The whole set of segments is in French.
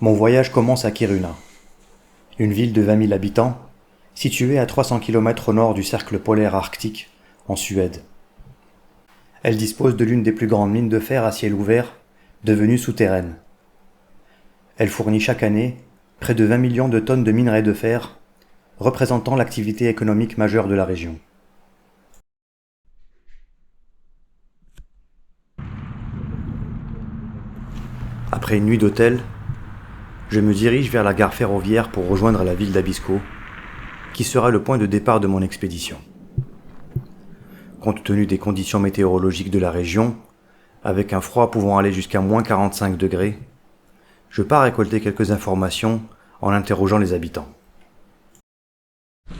Mon voyage commence à Kiruna, une ville de 20 000 habitants, située à 300 km au nord du cercle polaire arctique, en Suède. Elle dispose de l'une des plus grandes mines de fer à ciel ouvert, devenue souterraine. Elle fournit chaque année près de 20 millions de tonnes de minerai de fer, représentant l'activité économique majeure de la région. Après une nuit d'hôtel, je me dirige vers la gare ferroviaire pour rejoindre la ville d'Abisko, qui sera le point de départ de mon expédition. Compte tenu des conditions météorologiques de la région, avec un froid pouvant aller jusqu'à moins 45 degrés, je pars récolter quelques informations en interrogeant les habitants.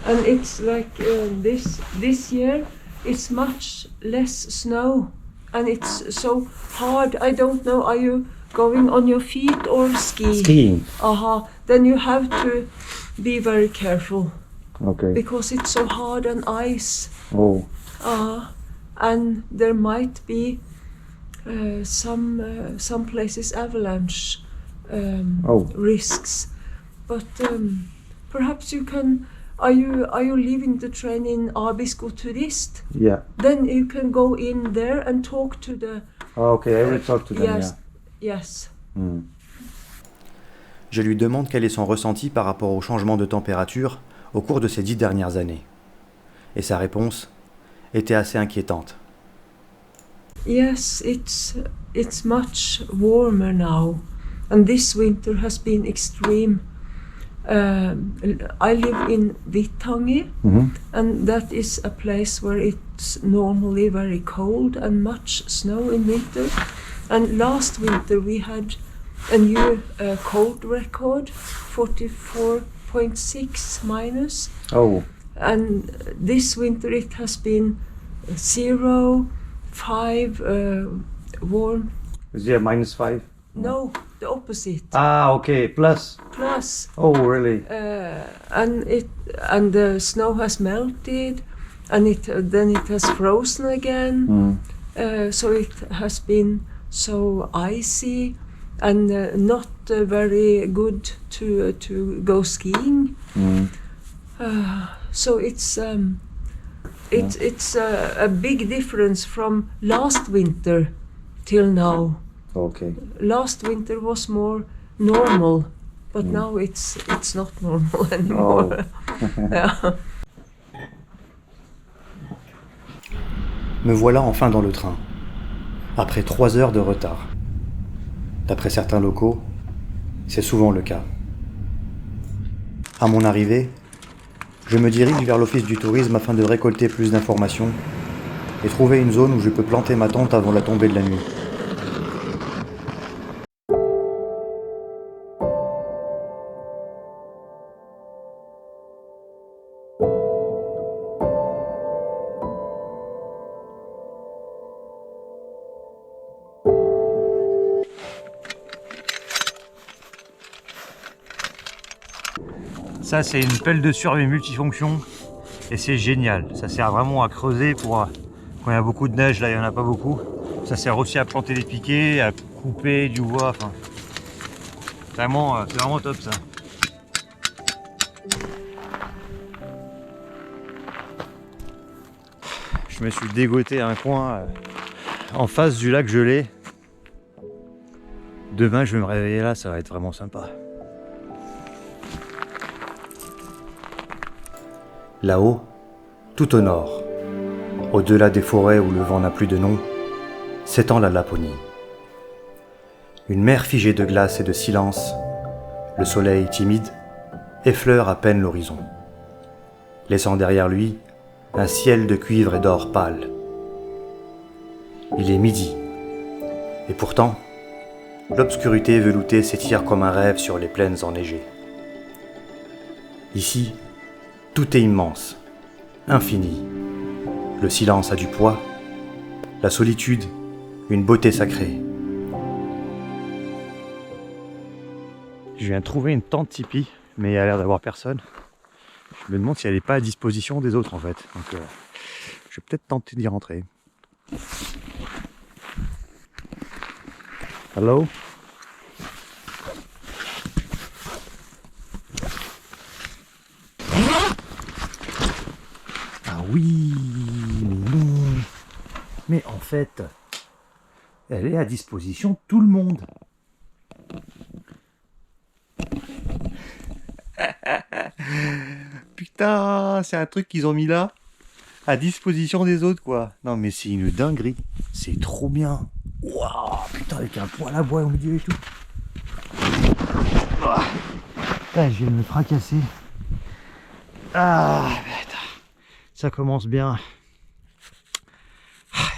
And it's like this year it's much less snow and it's so hard. I don't know, are you going on your feet or Skiing. Then you have to be very careful. Okay. Because it's so hard on ice. Oh. And there might be some places avalanche risks. But perhaps you can. Are you leaving the train in Abisko Turist? Yeah. Then you can go in there and talk to the. Okay, I will talk to them. Yes. Yeah. Yes. Je lui demande quel est son ressenti par rapport au changement de température au cours de ces 10 dernières années. Et sa réponse était assez inquiétante. Yes, it's much warmer now, and this winter has been extreme. I live in Vittangi, and that is a place where it's normally very cold and much snow in winter. And last winter we had a new cold record, 44.6 minus. Oh. And this winter it has been 0, 5 warm. Is it -5? No, the opposite. Okay, plus. Plus. Oh, really? And the snow has melted, and then it has frozen again. So it has been so icy and not very good to go skiing. So it's a big difference from last winter till now. Okay. Last winter was more normal, but now it's not normal anymore. Yeah. Me voilà enfin dans le train, après 3 heures de retard. D'après certains locaux, c'est souvent le cas. À mon arrivée, je me dirige vers l'office du tourisme afin de récolter plus d'informations et trouver une zone où je peux planter ma tente avant la tombée de la nuit. Ça, c'est une pelle de survie multifonction et c'est génial. Ça sert vraiment à creuser pour quand il y a beaucoup de neige. Là, il n'y en a pas beaucoup. Ça sert aussi à planter des piquets, à couper du bois. Enfin, c'est vraiment top ça. Je me suis dégoté un coin en face du lac gelé. Demain, je vais me réveiller là, ça va être vraiment sympa. Là-haut, tout au nord, au-delà des forêts où le vent n'a plus de nom, s'étend la Laponie. Une mer figée de glace et de silence, le soleil timide effleure à peine l'horizon, laissant derrière lui un ciel de cuivre et d'or pâle. Il est midi, et pourtant, l'obscurité veloutée s'étire comme un rêve sur les plaines enneigées. Ici, tout est immense, infini. Le silence a du poids, la solitude, une beauté sacrée. Je viens de trouver une tente tipi, mais il y a l'air d'avoir personne. Je me demande si elle n'est pas à disposition des autres en fait. Donc je vais peut-être tenter d'y rentrer. Hello? oui, mais non. Mais en fait, elle est à disposition de tout le monde. Putain, c'est un truc qu'ils ont mis là, à disposition des autres, quoi. Non, mais c'est une dinguerie. C'est trop bien. Waouh, putain, avec un poêle à bois au milieu et tout. Putain, je viens de me fracasser. Ah, putain. Ça commence bien.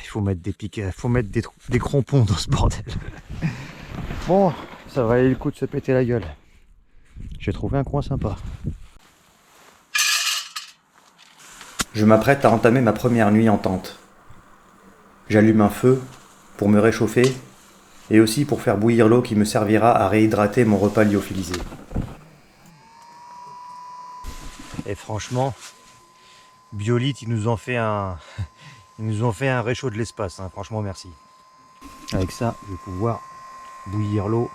Il faut mettre des pics, faut mettre des crampons dans ce bordel. Bon, ça va aller le coup de se péter la gueule. J'ai trouvé un coin sympa. Je m'apprête à entamer ma première nuit en tente. J'allume un feu pour me réchauffer et aussi pour faire bouillir l'eau qui me servira à réhydrater mon repas lyophilisé. Et franchement, Biolite, ils nous ont fait un réchaud de l'espace, hein. Franchement merci. Avec ça, je vais pouvoir bouillir l'eau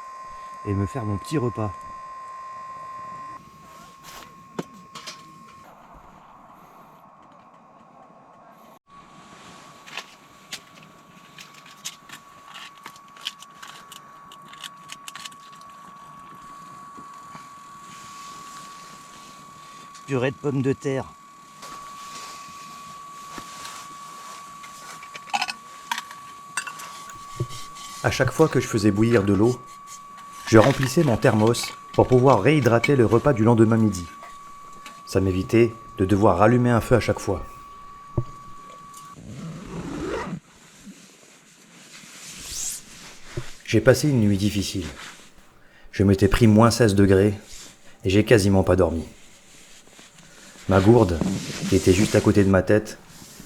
et me faire mon petit repas. Purée de pommes de terre. À chaque fois que je faisais bouillir de l'eau, je remplissais mon thermos pour pouvoir réhydrater le repas du lendemain midi. Ça m'évitait de devoir rallumer un feu à chaque fois. J'ai passé une nuit difficile. Je m'étais pris moins 16 degrés et j'ai quasiment pas dormi. Ma gourde, qui était juste à côté de ma tête,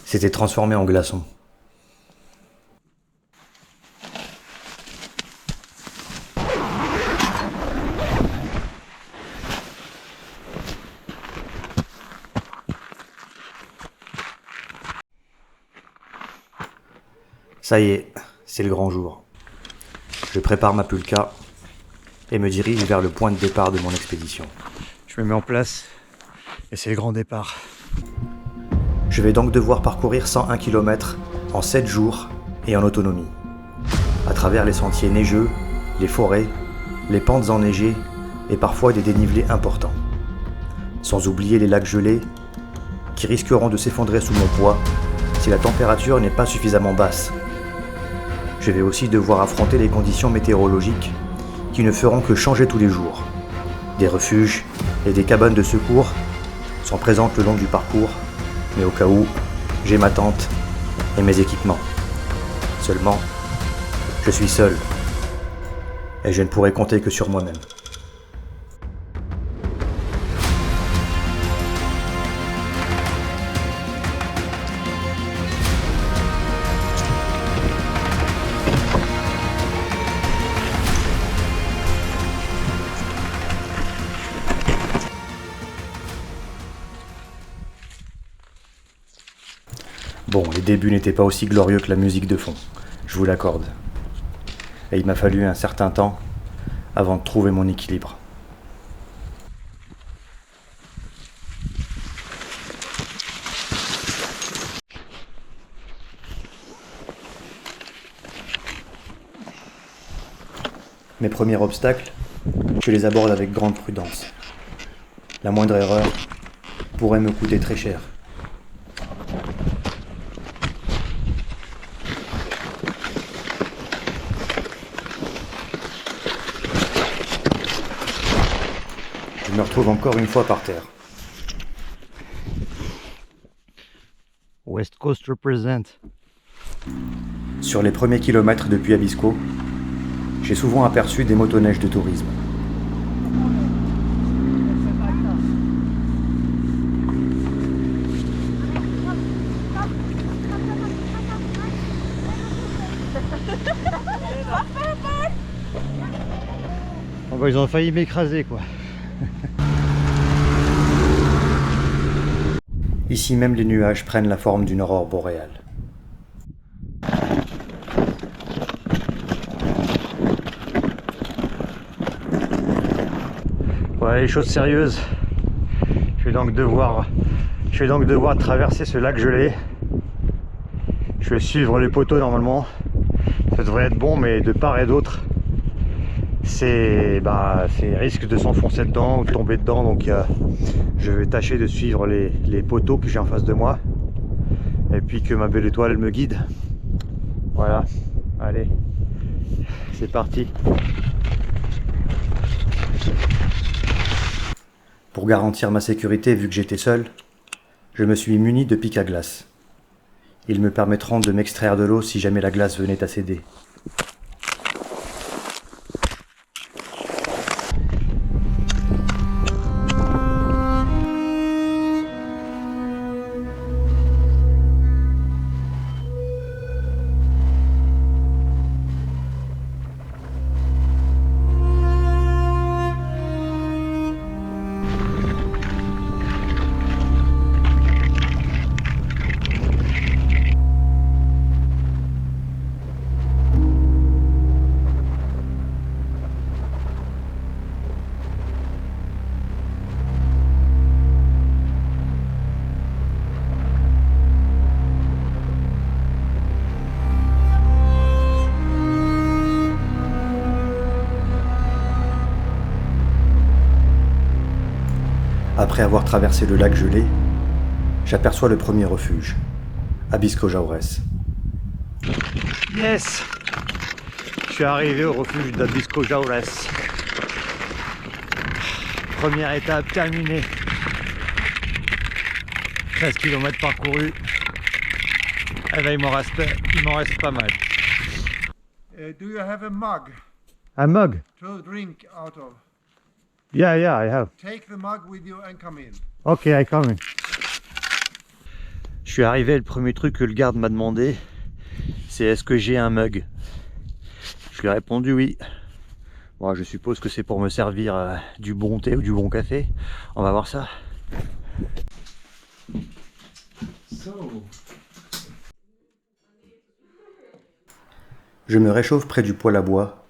s'était transformée en glaçon. Ça y est, c'est le grand jour. Je prépare ma pulka et me dirige vers le point de départ de mon expédition. Je me mets en place et c'est le grand départ. Je vais donc devoir parcourir 101 km en 7 jours et en autonomie, à travers les sentiers neigeux, les forêts, les pentes enneigées et parfois des dénivelés importants. Sans oublier les lacs gelés qui risqueront de s'effondrer sous mon poids si la température n'est pas suffisamment basse. Je vais aussi devoir affronter les conditions météorologiques qui ne feront que changer tous les jours. Des refuges et des cabanes de secours sont présentes le long du parcours, mais au cas où, j'ai ma tente et mes équipements. Seulement, je suis seul et je ne pourrai compter que sur moi-même. Bon, les débuts n'étaient pas aussi glorieux que la musique de fond, je vous l'accorde. Et il m'a fallu un certain temps avant de trouver mon équilibre. Mes premiers obstacles, je les aborde avec grande prudence. La moindre erreur pourrait me coûter très cher. Je me retrouve encore une fois par terre. West Coast represent. Sur les premiers kilomètres depuis Abisko, j'ai souvent aperçu des motoneiges de tourisme. Oh bah, ils ont failli m'écraser quoi. Ici même les nuages prennent la forme d'une aurore boréale. Ouais, les choses sérieuses. Je vais donc devoir Je vais donc devoir traverser ce lac gelé. Je vais suivre les poteaux normalement. Ça devrait être bon, mais de part et d'autre, c'est risque de s'enfoncer dedans ou de tomber dedans. Donc je vais tâcher de suivre les poteaux que j'ai en face de moi. Et puis que ma belle étoile me guide. Voilà, allez, c'est parti. Pour garantir ma sécurité vu que j'étais seul, je me suis muni de pics à glace. Ils me permettront de m'extraire de l'eau si jamais la glace venait à céder. Après avoir traversé le lac gelé, j'aperçois le premier refuge, Abisko Jaures. Yes! Je suis arrivé au refuge d'Abisko Jaures. Première étape terminée. 13 km parcourus. Eh ben, il m'en reste pas mal. Do you have a mug Un mug? to drink out of? Yeah, I have. Take the mug with you and come in. Ok, I come in. Je suis arrivé, le premier truc que le garde m'a demandé, c'est est-ce que j'ai un mug? Je lui ai répondu oui. Bon, je suppose que c'est pour me servir du bon thé ou du bon café. On va voir ça. Je me réchauffe près du poêle à bois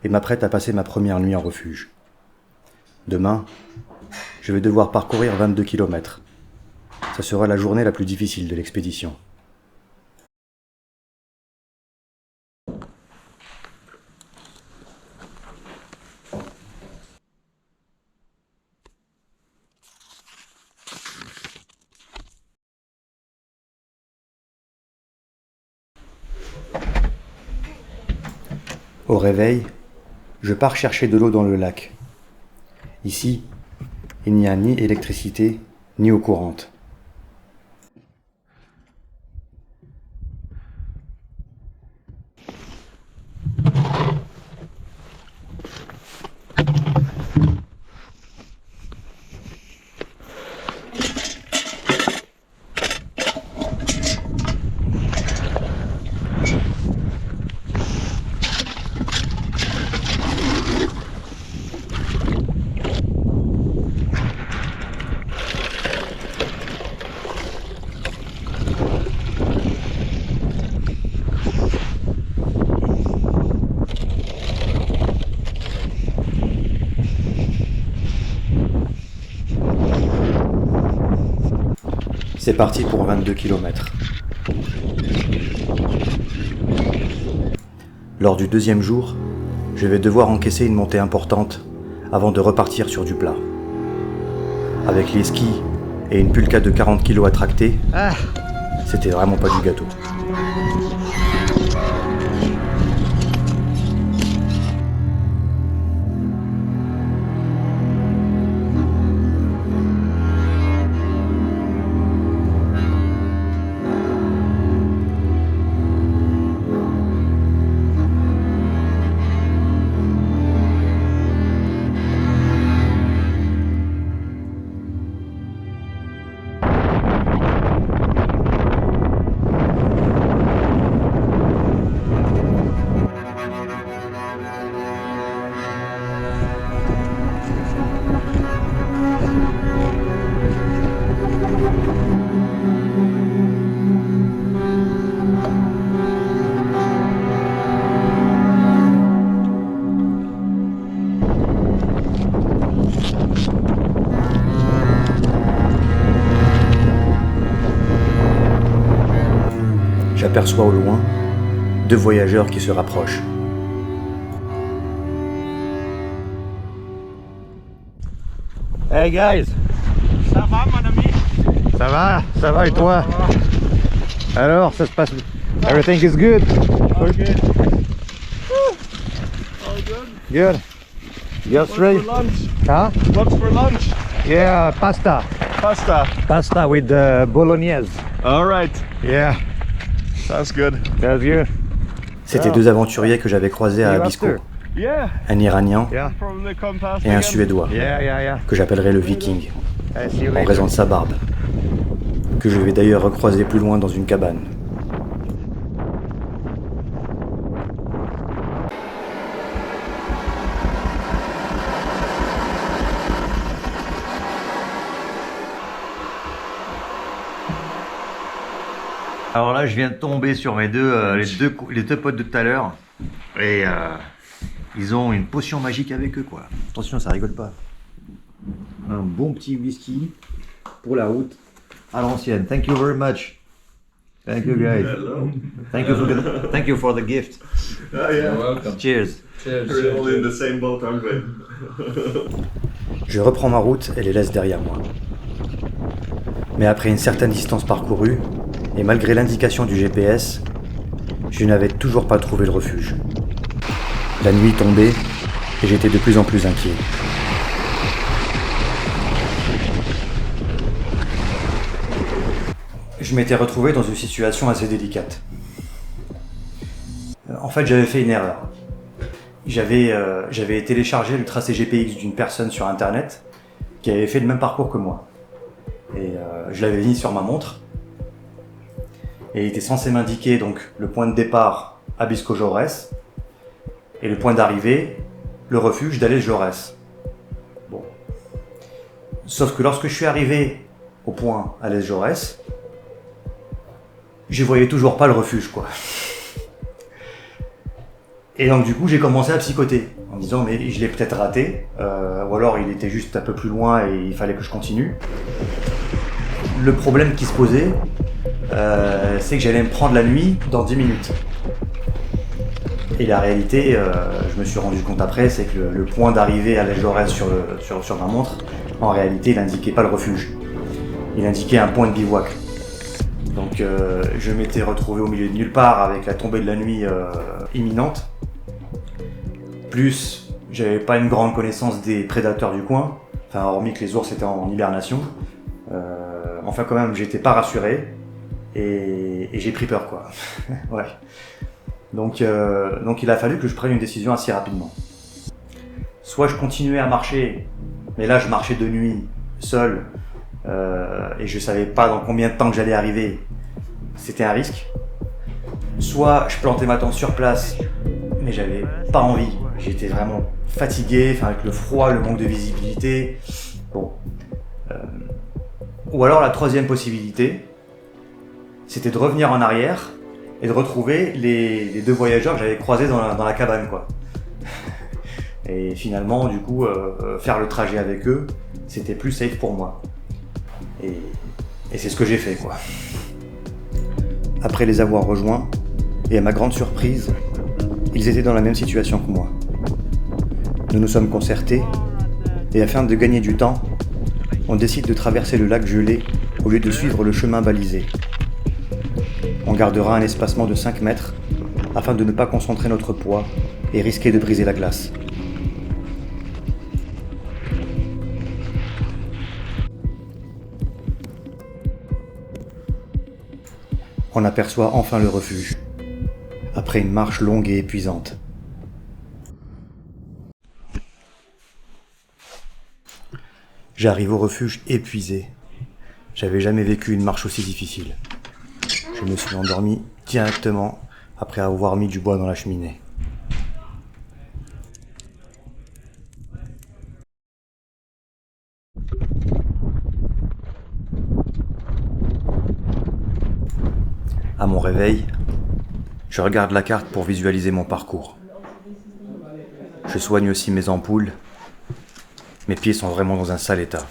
et m'apprête à passer ma première nuit en refuge. Demain, je vais devoir parcourir 22 km. Ça sera la journée la plus difficile de l'expédition. Au réveil, je pars chercher de l'eau dans le lac. Ici, il n'y a ni électricité, ni eau courante. C'est parti pour 22 km. Lors du deuxième jour, je vais devoir encaisser une montée importante avant de repartir sur du plat. Avec les skis et une pulka de 40 kg à tracter, c'était vraiment pas du gâteau. j'aperçois au loin 2 voyageurs qui se rapprochent. Hey guys! Ça va, mon ami? Ça va et toi? Alors, ça se passe... Everything is good? Okay. All good. Good. You're What's straight? for lunch? Huh? What's for lunch? Yeah, pasta. Pasta. Pasta with bolognese. All right. Yeah, Sounds good. that's good. C'était 2 aventuriers que j'avais croisés à Abisko. Yeah. Un Iranien I'll probably come past et un again. Suédois, que j'appellerai le Viking, en raison de sa barbe, que je vais d'ailleurs recroiser plus loin dans une cabane. Alors là, je viens de tomber sur mes les deux potes de tout à l'heure, et ils ont une potion magique avec eux, quoi. Attention, ça rigole pas. Un bon petit whisky pour la route à l'ancienne. Thank you very much. Thank you guys. Hello. Thank you for the gift. Oh yeah. Welcome. Cheers. We're all in the same boat, aren't we? Je reprends ma route et les laisse derrière moi. Mais après une certaine distance parcourue, et malgré l'indication du GPS, je n'avais toujours pas trouvé le refuge. La nuit tombait et j'étais de plus en plus inquiet. Je m'étais retrouvé dans une situation assez délicate. En fait, j'avais fait une erreur. J'avais téléchargé le tracé GPX d'une personne sur internet qui avait fait le même parcours que moi. Et je l'avais mis sur ma montre. Et il était censé m'indiquer donc le point de départ Abisko Jaurès et le point d'arrivée, le refuge d'Alès Jaurès. Bon. Sauf que lorsque je suis arrivé au point Alès Jaurès, je voyais toujours pas le refuge, quoi. Et donc du coup j'ai commencé à psychoter en me disant mais je l'ai peut-être raté, ou alors il était juste un peu plus loin et il fallait que je continue. Le problème qui se posait, c'est que j'allais me prendre la nuit dans 10 minutes. Et la réalité, je me suis rendu compte après, c'est que le point d'arrivée à l'Alès Jaurès sur ma montre, en réalité il n'indiquait pas le refuge. Il indiquait un point de bivouac. Donc je m'étais retrouvé au milieu de nulle part avec la tombée de la nuit imminente. Plus, j'avais pas une grande connaissance des prédateurs du coin, enfin hormis que les ours étaient en hibernation. Enfin quand même, j'étais pas rassuré et j'ai pris peur, quoi. Ouais. Donc il a fallu que je prenne une décision assez rapidement. Soit je continuais à marcher, mais là je marchais de nuit, seul, et je savais pas dans combien de temps que j'allais arriver. C'était un risque. Soit je plantais ma tente sur place, mais j'avais pas envie. J'étais vraiment fatigué, avec le froid, le manque de visibilité. Bon. Ou alors la troisième possibilité, c'était de revenir en arrière et de retrouver les 2 voyageurs que j'avais croisés dans la cabane, quoi. Et finalement, du coup, faire le trajet avec eux, c'était plus safe pour moi. Et c'est ce que j'ai fait, quoi. Après les avoir rejoints, et à ma grande surprise, ils étaient dans la même situation que moi. Nous nous sommes concertés, et afin de gagner du temps, on décide de traverser le lac gelé au lieu de suivre le chemin balisé. On gardera un espacement de 5 mètres afin de ne pas concentrer notre poids et risquer de briser la glace. On aperçoit enfin le refuge, après une marche longue et épuisante. J'arrive au refuge épuisé. J'avais jamais vécu une marche aussi difficile. Je me suis endormi directement après avoir mis du bois dans la cheminée. À mon réveil, je regarde la carte pour visualiser mon parcours. Je soigne aussi mes ampoules. Mes pieds sont vraiment dans un sale état.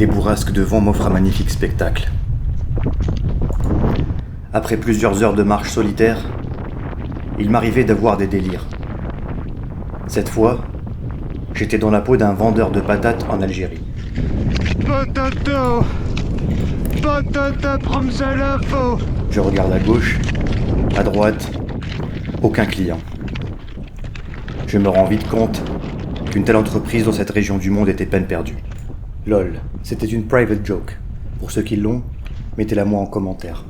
bourrasque de vent m'offre un magnifique spectacle. Après plusieurs heures de marche solitaire, il m'arrivait d'avoir des délires. Cette fois, j'étais dans la peau d'un vendeur de patates en Algérie. Potato! Patata from Zalafo! Je regarde à gauche, à droite, aucun client. Je me rends vite compte qu'une telle entreprise dans cette région du monde était peine perdue. Lol, c'était une private joke. Pour ceux qui l'ont, mettez-la moi en commentaire.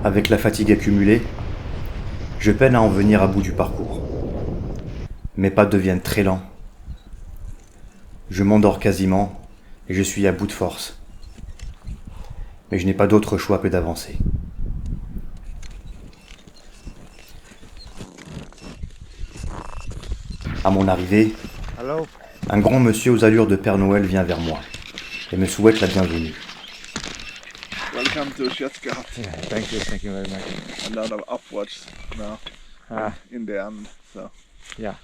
Avec la fatigue accumulée, je peine à en venir à bout du parcours. Mes pas deviennent très lents. Je m'endors quasiment et je suis à bout de force. Mais je n'ai pas d'autre choix que d'avancer. À mon arrivée, Hello? un grand monsieur aux allures de Père Noël vient vers moi et me souhaite la bienvenue. Welcome to Stuttgart. Yeah, thank you very much. A lot of upwards now Ah, in the end. So yeah.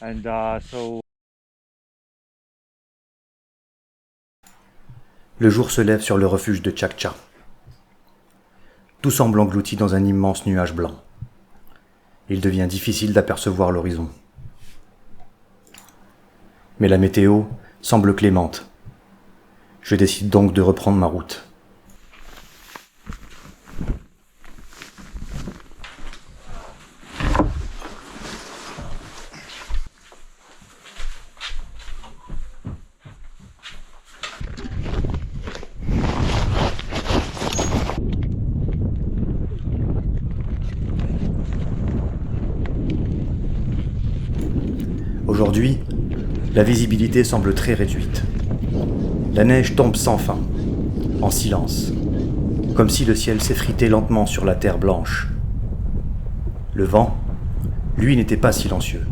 And so Le jour se lève sur le refuge de Tchakcha. Tout semble englouti dans un immense nuage blanc. Il devient difficile d'apercevoir l'horizon. Mais la météo semble clémente. Je décide donc de reprendre ma route. Aujourd'hui, la visibilité semble très réduite. La neige tombe sans fin, en silence, comme si le ciel s'effritait lentement sur la terre blanche. Le vent, lui, n'était pas silencieux.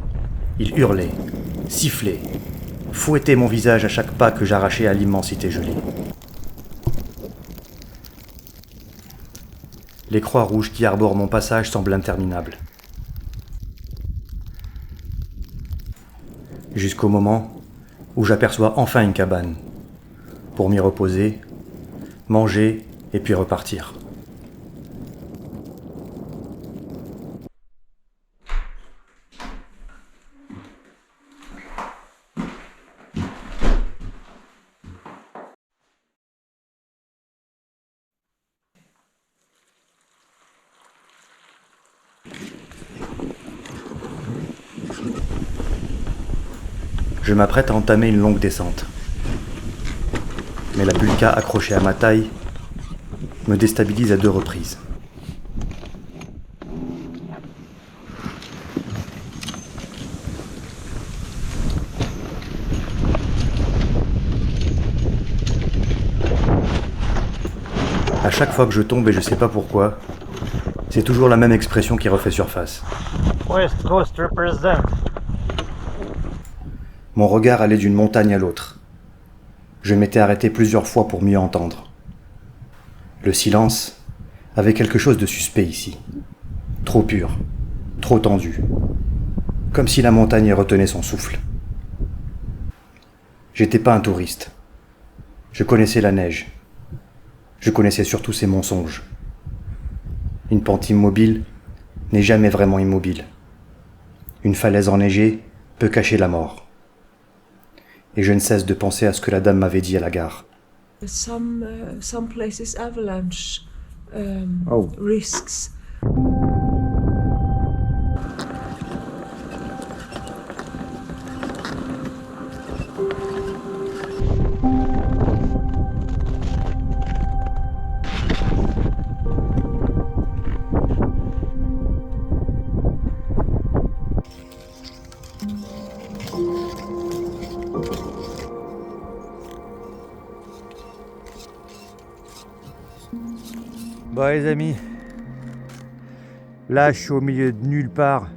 Il hurlait, sifflait, fouettait mon visage à chaque pas que j'arrachais à l'immensité gelée. Les croix rouges qui arborent mon passage semblent interminables. Jusqu'au moment où j'aperçois enfin une cabane, pour m'y reposer, manger et puis repartir. Je m'apprête à entamer une longue descente. Mais la pulka accrochée à ma taille me déstabilise à 2 reprises. À chaque fois que je tombe et je sais pas pourquoi, c'est toujours la même expression qui refait surface. West Coast represent. Mon regard allait d'une montagne à l'autre. Je m'étais arrêté plusieurs fois pour mieux entendre. Le silence avait quelque chose de suspect ici. Trop pur, trop tendu. Comme si la montagne retenait son souffle. J'étais pas un touriste. Je connaissais la neige. Je connaissais surtout ses mensonges. Une pente immobile n'est jamais vraiment immobile. Une falaise enneigée peut cacher la mort. Et je ne cesse de penser à ce que la dame m'avait dit à la gare. Some places avalanche Oh. risks. Bon les amis, là je suis au milieu de nulle part.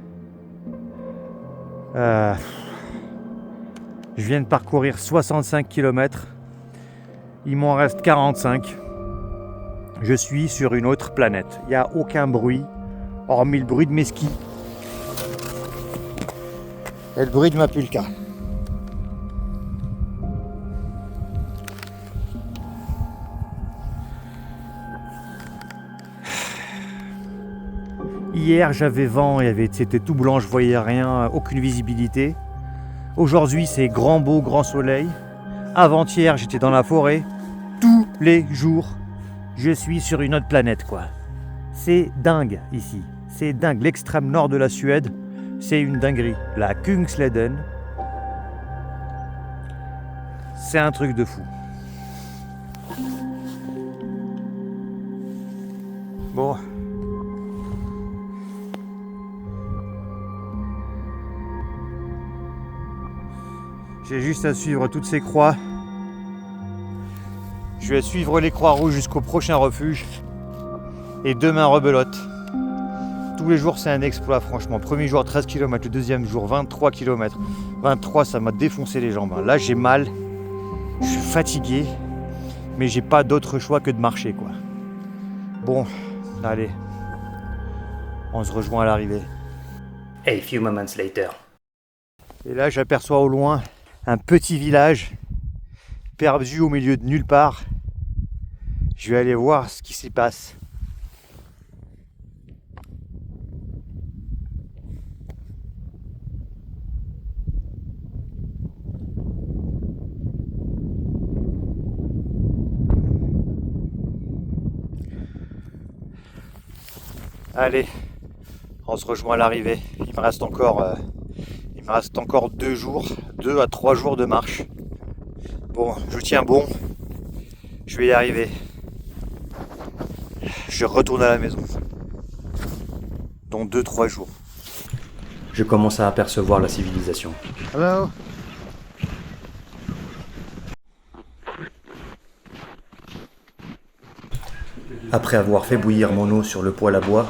Je viens de parcourir 65 km. Il m'en reste 45. Je suis sur une autre planète. Il n'y a aucun bruit, hormis le bruit de mes skis. Et le bruit de ma pulka. Hier j'avais vent, c'était tout blanc, je voyais rien, aucune visibilité. Aujourd'hui c'est grand beau, grand soleil. Avant-hier j'étais dans la forêt. Tous les jours, je suis sur une autre planète quoi. C'est dingue ici, c'est dingue. L'extrême nord de la Suède, c'est une dinguerie. La Kungsleden, c'est un truc de fou. Bon. J'ai juste à suivre toutes ces croix. Je vais suivre les croix rouges jusqu'au prochain refuge. Et demain rebelote. Tous les jours c'est un exploit franchement. Premier jour 13 km, le deuxième jour 23 km. 23 ça m'a défoncé les jambes. Là j'ai mal, je suis fatigué. Mais j'ai pas d'autre choix que de marcher quoi. Bon, allez. On se rejoint à l'arrivée. A few moments later. Et là j'aperçois au loin un petit village perdu au milieu de nulle part. Je vais aller voir ce qui s'y passe. Allez, on se rejoint à l'arrivée. Il me reste encore 2 jours, 2 à 3 jours de marche. Bon, je tiens bon. Je vais y arriver. Je retourne à la maison. Dans 2-3 jours. Je commence à apercevoir la civilisation. Hello. Après avoir fait bouillir mon eau sur le poêle à bois,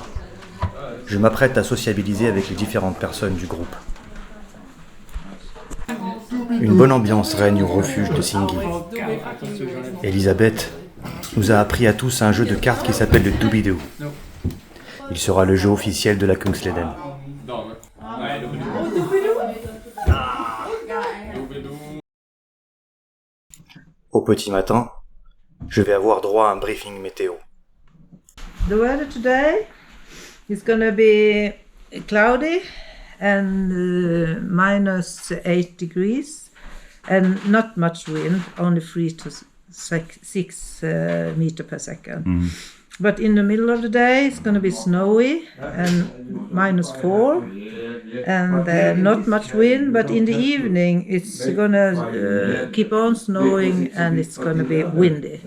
je m'apprête à sociabiliser avec les différentes personnes du groupe. Une bonne ambiance règne au refuge de Singi. Elisabeth nous a appris à tous un jeu de cartes qui s'appelle le Doobidoo. Il sera le jeu officiel de la Kungsleden. Au petit matin, je vais avoir droit à un briefing météo. The weather today is going to be cloudy and -8 degrees and not much wind, only 3 to 6 meter per second. But in the middle of the day it's going to be snowy and -4 and not much wind, but in the evening it's going to keep on snowing and it's going to be windy,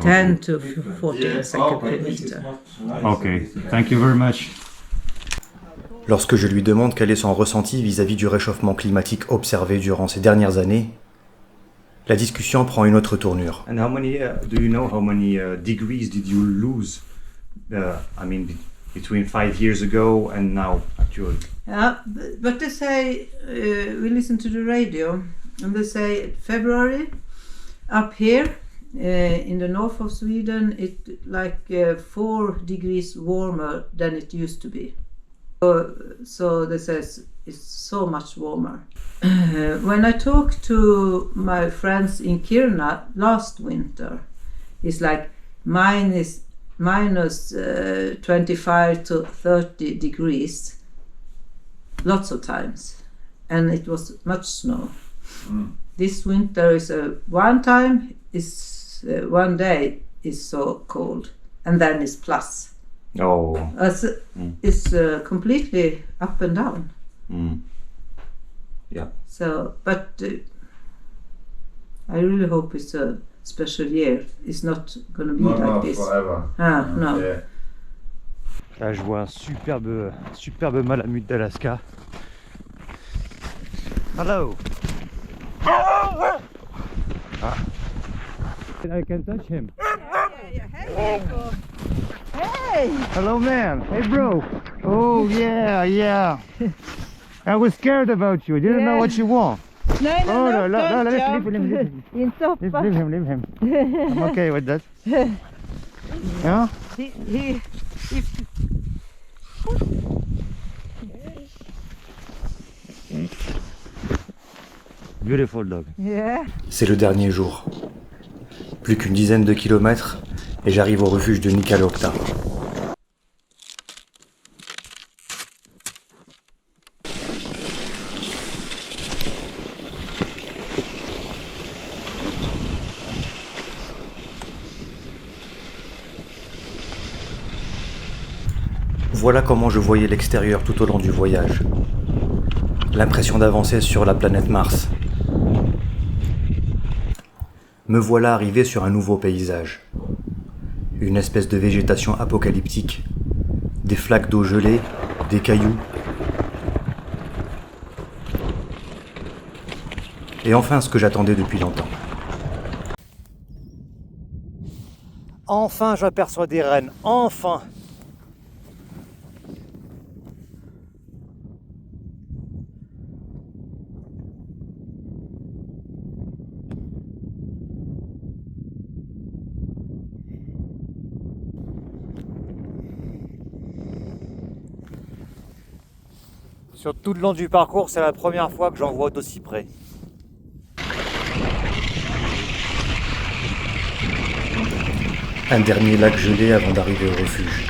10 to 14 seconds per meter. Okay, thank you very much. Lorsque je lui demande quel est son ressenti vis-à-vis du réchauffement climatique observé durant ces dernières années, la discussion prend une autre tournure. And how many, do you know how many degrees did you lose? Between 5 years ago and now, actually. Yeah, but they say, we listen to the radio, and they say February, up here, in the north of Sweden, it's like 4 degrees warmer than it used to be. So they says it's so much warmer. When I talked to my friends in Kiruna last winter, it's like minus 25 to 30 degrees, lots of times, and it was much snow. This winter is one day is so cold, and then it's plus. Oh. It's completely up and down. Yeah. So, but I really hope it's a special year. It's not going to be like this. Forever. No. Yeah. Là, je vois un superbe malamute d'Alaska. Hello. Ah. I can touch him. Hey! Hello, man. Hey, bro. Oh, yeah. I was scared about you. I didn't know what you want. Nej, nej, Oh, no, no, don't let's jump. Inte hoppa. leave him. I'm okay with that. Yeah? He, Beautiful dog. yeah. C'est le dernier jour. Plus qu'une dizaine de kilomètres et j'arrive au refuge de Nikalokta. Voilà comment je voyais l'extérieur tout au long du voyage. L'impression d'avancer sur la planète Mars. Me voilà arrivé sur un nouveau paysage. Une espèce de végétation apocalyptique. Des flaques d'eau gelée, des cailloux. Et enfin ce que j'attendais depuis longtemps. Enfin j'aperçois des rennes, enfin! Sur tout le long du parcours, c'est la première fois que j'en vois d'aussi près. Un dernier lac gelé avant d'arriver au refuge.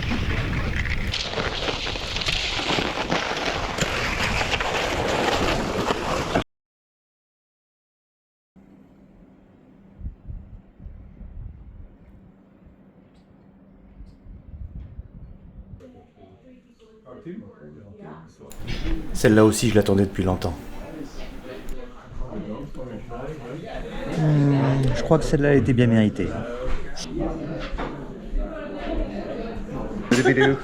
Celle-là aussi, je l'attendais depuis longtemps. Je crois que celle-là a été bien méritée. Doobidoo.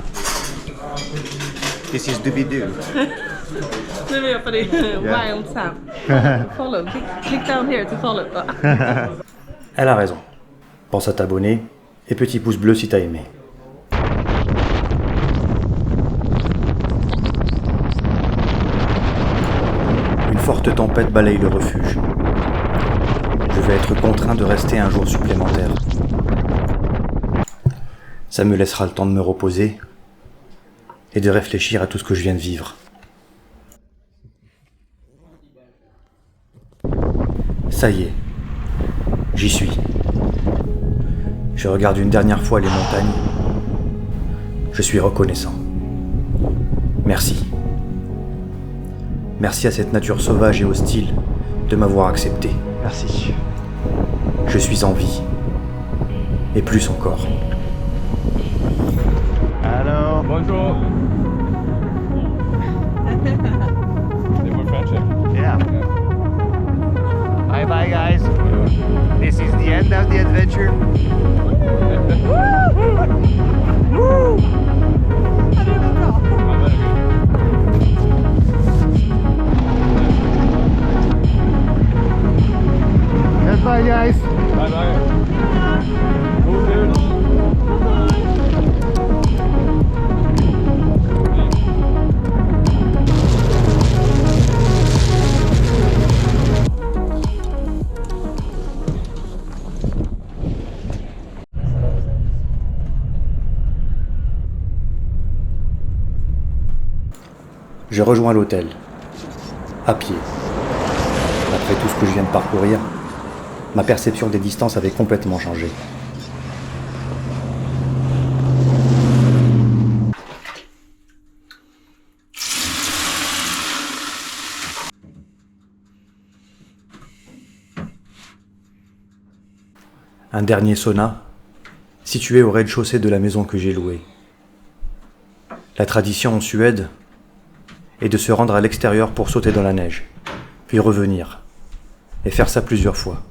This is Doobidoo. Nu är jag på din wild sound. Follow. Click down here to follow. Elle a raison. Pense à t'abonner et petit pouce bleu si t'as aimé. Une forte tempête balaye le refuge. Je vais être contraint de rester un jour supplémentaire. Ça me laissera le temps de me reposer et de réfléchir à tout ce que je viens de vivre. Ça y est, j'y suis. Je regarde une dernière fois les montagnes. Je suis reconnaissant. Merci. Merci à cette nature sauvage et hostile de m'avoir accepté. Merci. Je suis en vie. Et plus encore. Hello. Bonjour. Yeah. Bye bye guys. This is the end of the adventure. Bye guys. Bye bye. Je rejoins l'hôtel. À pied. Après tout ce que je viens de parcourir, ma perception des distances avait complètement changé. Un dernier sauna, situé au rez-de-chaussée de la maison que j'ai louée. La tradition en Suède est de se rendre à l'extérieur pour sauter dans la neige, puis revenir, et faire ça plusieurs fois.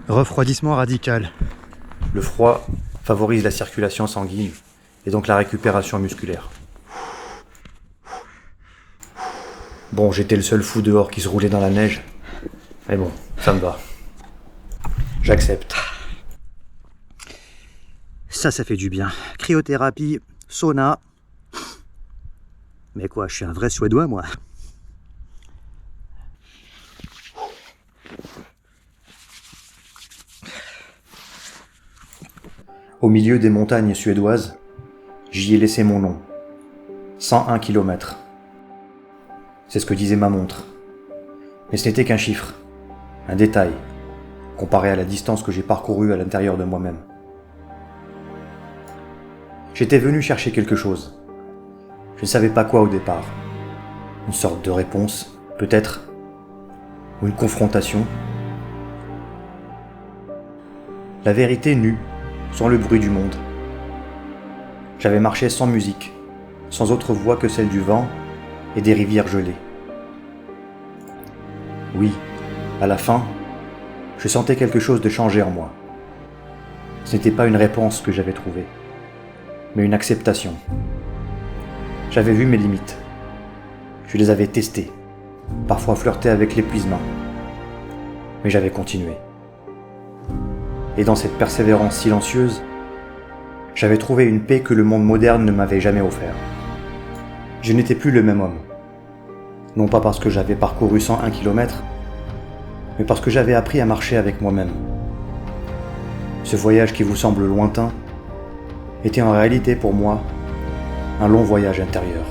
Refroidissement radical. Le froid favorise la circulation sanguine et donc la récupération musculaire. Bon, j'étais le seul fou dehors qui se roulait dans la neige, mais bon, ça me va. J'accepte. Ça fait du bien. Cryothérapie, sauna. Mais quoi, je suis un vrai Suédois, moi. Au milieu des montagnes suédoises, j'y ai laissé mon nom. 101 km. C'est ce que disait ma montre. Mais ce n'était qu'un chiffre, un détail, comparé à la distance que j'ai parcourue à l'intérieur de moi-même. J'étais venu chercher quelque chose. Je ne savais pas quoi au départ. Une sorte de réponse, peut-être, ou une confrontation. La vérité nue, sans le bruit du monde. J'avais marché sans musique, sans autre voix que celle du vent et des rivières gelées. Oui, à la fin, je sentais quelque chose de changer en moi. Ce n'était pas une réponse que j'avais trouvée, mais une acceptation. J'avais vu mes limites. Je les avais testées, parfois flirté avec l'épuisement. Mais j'avais continué. Et dans cette persévérance silencieuse, j'avais trouvé une paix que le monde moderne ne m'avait jamais offert. Je n'étais plus le même homme. Non pas parce que j'avais parcouru 101 km, mais parce que j'avais appris à marcher avec moi-même. Ce voyage qui vous semble lointain était en réalité pour moi un long voyage intérieur.